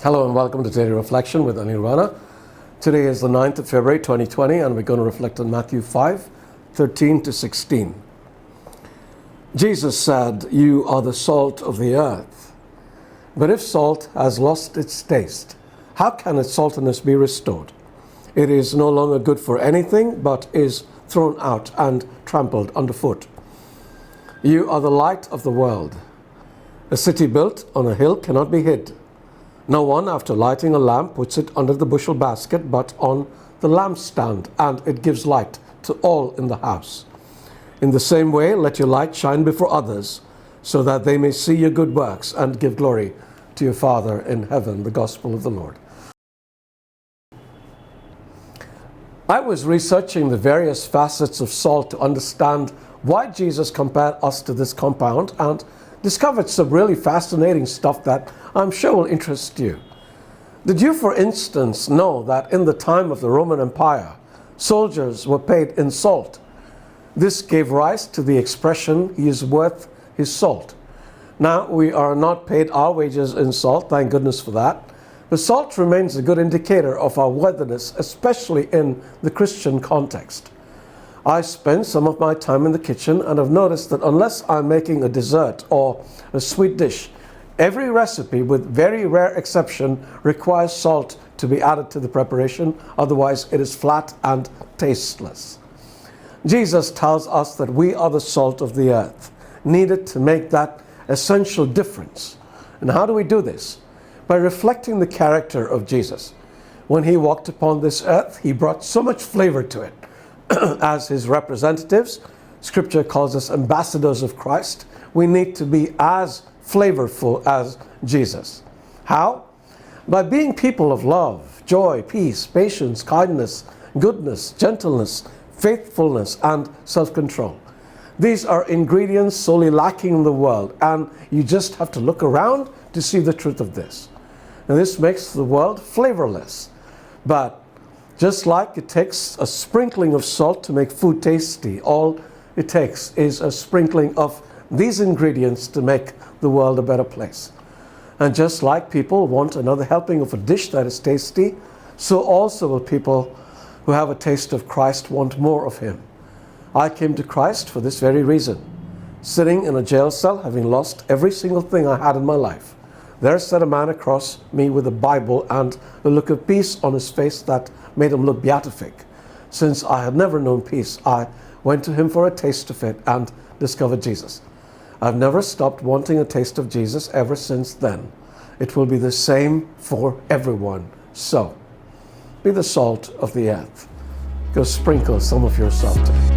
Hello and welcome to Daily Reflection with Aneel Aranha. Today is the 9th of February 2020 and we're going to reflect on Matthew 5:13 to 16. Jesus said, "You are the salt of the earth. But if salt has lost its taste, how can its saltiness be restored? It is no longer good for anything but is thrown out and trampled underfoot. You are the light of the world. A city built on a hill cannot be hid. No one, after lighting a lamp, puts it under the bushel basket, but on the lampstand, and it gives light to all in the house. In the same way, let your light shine before others, so that they may see your good works and give glory to your Father in heaven." The Gospel of the Lord. I was researching the various facets of salt to understand why Jesus compared us to this compound and discovered some really fascinating stuff that I'm sure will interest you. Did you, for instance, know that in the time of the Roman Empire, soldiers were paid in salt? This gave rise to the expression, "He is worth his salt." Now, we are not paid our wages in salt, thank goodness for that. But salt remains a good indicator of our worthiness, especially in the Christian context. I spend some of my time in the kitchen and have noticed that unless I'm making a dessert or a sweet dish, every recipe, with very rare exception, requires salt to be added to the preparation. Otherwise, it is flat and tasteless. Jesus tells us that we are the salt of the earth, needed to make that essential difference. And how do we do this? By reflecting the character of Jesus. When he walked upon this earth, he brought so much flavor to it. As his representatives, Scripture calls us ambassadors of Christ. We need to be as flavorful as Jesus. How? By being people of love, joy, peace, patience, kindness, goodness, gentleness, faithfulness, and self-control. These are ingredients sorely lacking in the world, and you just have to look around to see the truth of this. And this makes the world flavorless. But just like it takes a sprinkling of salt to make food tasty, all it takes is a sprinkling of these ingredients to make the world a better place. And just like people want another helping of a dish that is tasty, so also will people who have a taste of Christ want more of him. I came to Christ for this very reason. Sitting in a jail cell, having lost every single thing I had in my life, there sat a man across me with a Bible and a look of peace on his face that made him look beatific. Since I had never known peace, I went to him for a taste of it and discovered Jesus. I've never stopped wanting a taste of Jesus ever since then. It will be the same for everyone. So, be the salt of the earth. Go sprinkle some of your salt today.